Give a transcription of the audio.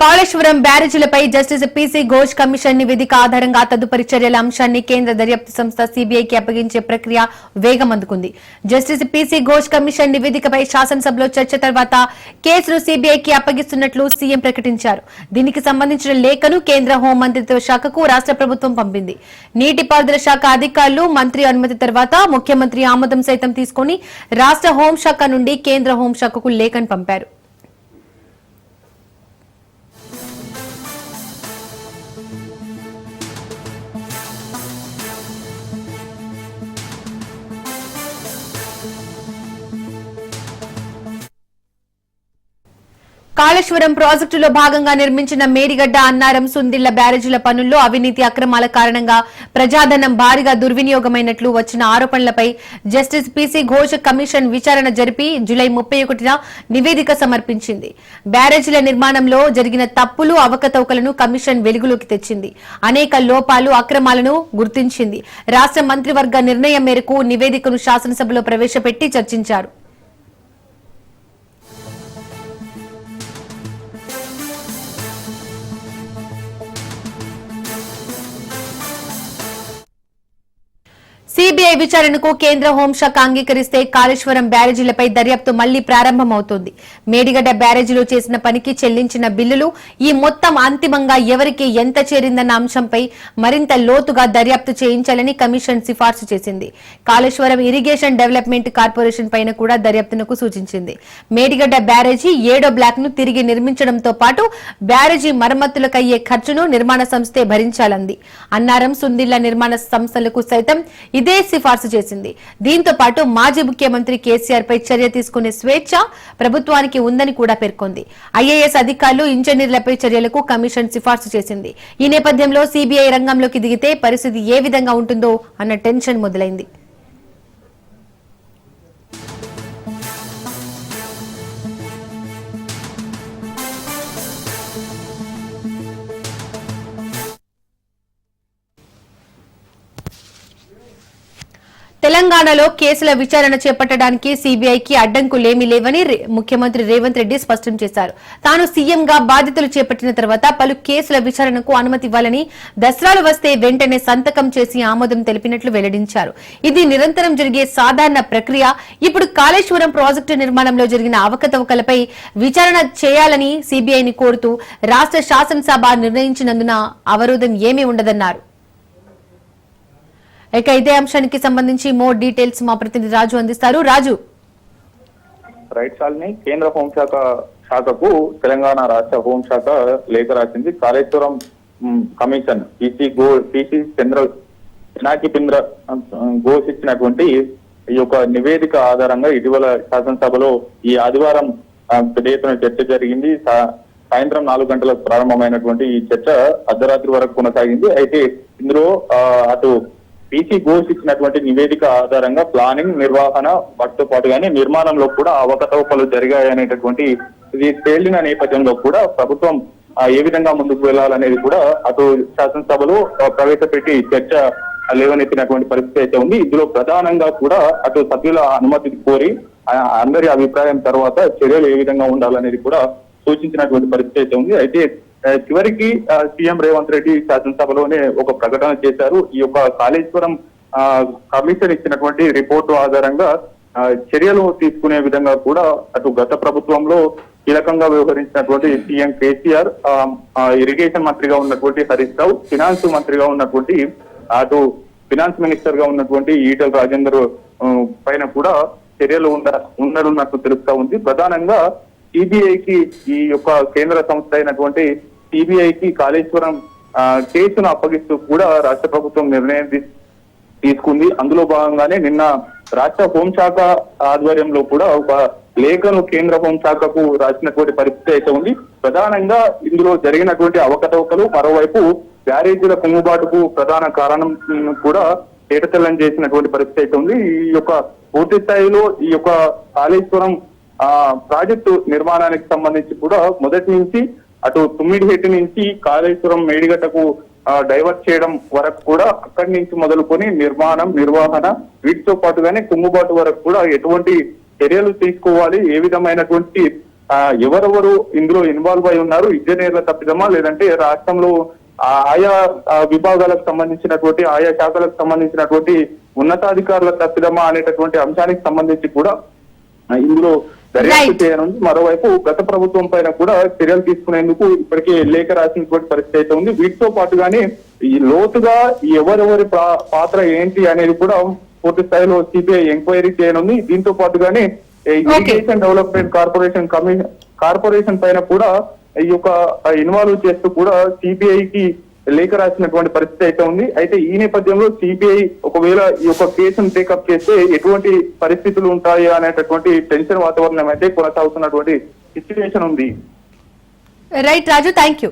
కాళేశ్వరం బ్యారేజీలపై justice PC Ghosh commission నివేదిక ఆధారంగా తదుపరి చర్యల అంశాన్ని కేంద్ర దర్యాప్తు సంస్థ సీబీఐకి అప్పగించే ప్రక్రియ వేగం అందుకుంది. జస్టిస్ పీసీ ఘోష్ కమిషన్ నివేదికపై శాసనసభలో చర్చ తర్వాత కేసును సీబీఐకి అప్పగిస్తున్నట్లు సీఎం ప్రకటించారు. దీనికి సంబంధించిన లేఖను కేంద్ర హోంమంత్రిత్వ శాఖకు రాష్ట ప్రభుత్వం పంపింది. నీటిపారుదల శాఖ అధికారులు మంత్రి అనుమతి తర్వాత ముఖ్యమంత్రి ఆమోదం సైతం తీసుకుని రాష్ట హోంశాఖ నుండి కేంద్ర హోంశాఖకు లేఖను పంపారు. కాళేశ్వరం ప్రాజెక్టులో భాగంగా నిర్మించిన మేడిగడ్డ, అన్నారం, సుందిళ్ల బ్యారేజీల పనుల్లో అవినీతి అక్రమాల కారణంగా ప్రజాధనం భారీగా దుర్వినియోగమైనట్లు వచ్చిన ఆరోపణలపై జస్టిస్ పీసీ ఘోష్ కమిషన్ విచారణ జరిపి జూలై 31న నివేదిక సమర్పించింది. బ్యారేజీల నిర్మాణంలో జరిగిన తప్పులు, అవకతవకలను కమిషన్ వెలుగులోకి తెచ్చింది. అనేక లోపాలు, అక్రమాలను గుర్తించింది. రాష్ట మంత్రివర్గ నిర్ణయం మేరకు నివేదికను శాసనసభలో ప్రవేశపెట్టి చర్చించారు. సీబీఐ విచారణకు కేంద్ర హోంశాఖ అంగీకరిస్తే కాళేశ్వరం బ్యారేజీలపై దర్యాప్తు మళ్లీ ప్రారంభమవుతోంది. మేడిగడ్డ బ్యారేజీలో చేసిన పనికి చెల్లించిన బిల్లులు, ఈ మొత్తం అంతిమంగా ఎవరికి ఎంత చేరిందన్న అంశంపై మరింత లోతుగా దర్యాప్తు చేయించాలని కమిషన్ సిఫార్సు చేసింది. కాళేశ్వరం ఇరిగేషన్ డెవలప్మెంట్ కార్పొరేషన్ పైన కూడా దర్యాప్తునకు సూచించింది. మేడిగడ్డ బ్యారేజీ 7వ బ్లాక్ ను తిరిగి నిర్మించడంతో పాటు బ్యారేజీ మరమ్మతులకయ్యే ఖర్చును నిర్మాణ సంస్థే భరించాలంది. అన్నారం, సుందిళ్ల నిర్మాణ సంస్థలకు సైతం ఇదే సిఫార్సు చేసింది. దీంతో పాటు మాజీ ముఖ్యమంత్రి కేసీఆర్ పై చర్య తీసుకునే స్వేచ్ఛ ప్రభుత్వానికి ఉందని కూడా పేర్కొంది. ఐఏఎస్ అధికారులు, ఇంజనీర్లపై చర్యలకు కమిషన్ సిఫార్సు చేసింది. ఈ నేపథ్యంలో సీబీఐ రంగంలోకి దిగితే పరిస్థితి ఏ విధంగా ఉంటుందో అన్న టెన్షన్ మొదలైంది. తెలంగాణలో కేసుల విచారణ చేపట్టడానికి సీబీఐకి అడ్డంకులేమీ లేవని ముఖ్యమంత్రి రేవంత్ రెడ్డి స్పష్టం చేశారు. తాను సీఎంగా బాధ్యతలు చేపట్టిన తర్వాత పలు కేసుల విచారణకు అనుమతి ఇవ్వాలని, దసరాలు వస్తే వెంటనే సంతకం చేసి ఆమోదం తెలిపినట్లు వెల్లడించారు. ఇది నిరంతరం జరిగే సాధారణ ప్రక్రియ. ఇప్పుడు కాళేశ్వరం ప్రాజెక్టు నిర్మాణంలో జరిగిన అవకతవకలపై విచారణ చేయాలని సీబీఐని కోరుతూ రాష్ట్ర శాసనసభ నిర్ణయించినందున అవరోధం ఏమీ ఉండదన్నారు. ఇక ఇదే అంశానికి సంబంధించి మోర్ డీటెయిల్స్ మా ప్రతినిధి రాజు అందిస్తారు. రాజు, రైట్ సాల్ని కేంద్ర హోంశాఖకు తెలంగాణ రాష్ట్ర హోంశాఖ లేఖ రాసింది. కాళేశ్వరం కమిషన్ పీసీ పినాకి ఘోష్ ఇచ్చినటువంటి ఈ యొక్క నివేదిక ఆధారంగా ఇటీవల శాసనసభలో ఈ ఆదివారం పెద్ద ఎత్తున చర్చ జరిగింది. సాయంత్రం 4 గంటలకు ప్రారంభమైనటువంటి ఈ చర్చ అర్ధరాత్రి వరకు కొనసాగింది. అయితే ఇందులో అటు పీసీ ఘోష్ ఇచ్చినటువంటి నివేదిక ఆధారంగా ప్లానింగ్, నిర్వహణ వాటితో పాటుగానే నిర్మాణంలో కూడా అవకతవకలు జరిగాయనేటటువంటి ఇది తేలిన నేపథ్యంలో కూడా ప్రభుత్వం ఏ విధంగా ముందుకు వెళ్లాలనేది కూడా అటు శాసనసభలో ప్రవేశపెట్టి చర్చ లేవనెత్తినటువంటి పరిస్థితి అయితే ఉంది. ఇందులో ప్రధానంగా కూడా అటు సభ్యుల అనుమతి కోరి అందరి అభిప్రాయం తర్వాత చర్యలు ఏ విధంగా ఉండాలనేది కూడా సూచించినటువంటి పరిస్థితి అయితే ఉంది. అయితే చివరికి సీఎం రేవంత్ రెడ్డి శాసనసభలోనే ఒక ప్రకటన చేశారు. ఈ యొక్క కాళేశ్వరం కమిషన్ ఇచ్చినటువంటి రిపోర్టు ఆధారంగా చర్యలు తీసుకునే విధంగా కూడా అటు గత ప్రభుత్వంలో కీలకంగా వ్యవహరించినటువంటి సీఎం కేసీఆర్, ఇరిగేషన్ మంత్రిగా ఉన్నటువంటి హరీష్ రావు, ఫినాన్స్ మంత్రిగా ఉన్నటువంటి అటు ఫినాన్స్ మినిస్టర్ గా ఉన్నటువంటి ఈటెల రాజేందర్ పైన కూడా చర్యలు ఉండనున్నట్టు తెలుస్తా ఉంది. ప్రధానంగా సిబిఐకి ఈ యొక్క కేంద్ర సంస్థ అయినటువంటి సిబిఐకి కాళేశ్వరం కేసును అప్పగిస్తూ కూడా రాష్ట్ర ప్రభుత్వం నిర్ణయం తీసుకుంది. అందులో భాగంగానే నిన్న రాష్ట్ర హోంశాఖ ఆధ్వర్యంలో కూడా ఒక లేఖను కేంద్ర హోంశాఖకు రాసినటువంటి పరిస్థితి అయితే ఉంది. ప్రధానంగా ఇందులో జరిగినటువంటి అవకతవకలు, మరోవైపు బ్యారేజీల కుంగుబాటుకు ప్రధాన కారణం కూడా తేటతెల్లం చేసినటువంటి పరిస్థితి అయితే ఉంది. ఈ యొక్క పూర్తి స్థాయిలో ఈ యొక్క కాళేశ్వరం ప్రాజెక్టు నిర్మాణానికి సంబంధించి కూడా మొదటి నుంచి అటు తుమ్మిడిహెట్టి నుంచి కాళేశ్వరం మేడిగడ్డకు డైవర్ట్ చేయడం వరకు కూడా అక్కడి నుంచి మొదలుకొని నిర్మాణం, నిర్వహణ వీటితో పాటుగానే కుంగుబాటు వరకు కూడా ఎటువంటి చర్యలు తీసుకోవాలి, ఏ విధమైనటువంటి ఎవరెవరు ఇందులో ఇన్వాల్వ్ అయి ఉన్నారు, ఇంజనీర్ల తప్పిదమా లేదంటే రాష్ట్రంలో ఆయా విభాగాలకు సంబంధించినటువంటి ఆయా శాఖలకు సంబంధించినటువంటి ఉన్నతాధికారుల తప్పిదమా అనేటటువంటి అంశానికి సంబంధించి కూడా ఇందులో దర్యాప్తు చేయనుంది. మరోవైపు గత ప్రభుత్వం పైన కూడా చర్యలు తీసుకునేందుకు ఇప్పటికే లేఖ రాసినటువంటి పరిస్థితి అయితే ఉంది. వీటితో పాటుగానే ఈ లోతుగా ఎవరెవరి పాత్ర ఏంటి అనేది కూడా పూర్తి స్థాయిలో సిబిఐ ఎంక్వైరీ చేయనుంది. దీంతో పాటుగానే ఇరిగేషన్ డెవలప్మెంట్ కార్పొరేషన్ పైన కూడా ఈ యొక్క ఇన్వాల్వ్ చేస్తూ కూడా సిబిఐకి లేఖ రాసినటువంటి పరిస్థితి అయితే ఉంది. అయితే ఈ నేపథ్యంలో సిబిఐ ఒకవేళ ఈ యొక్క కేసును టేకప్ చేస్తే ఎటువంటి పరిస్థితులు ఉంటాయి అనేటటువంటి టెన్షన్ వాతావరణం అయితే కొనసాగుతున్నటువంటి సిచ్యువేషన్ ఉంది. Right Raju, thank you.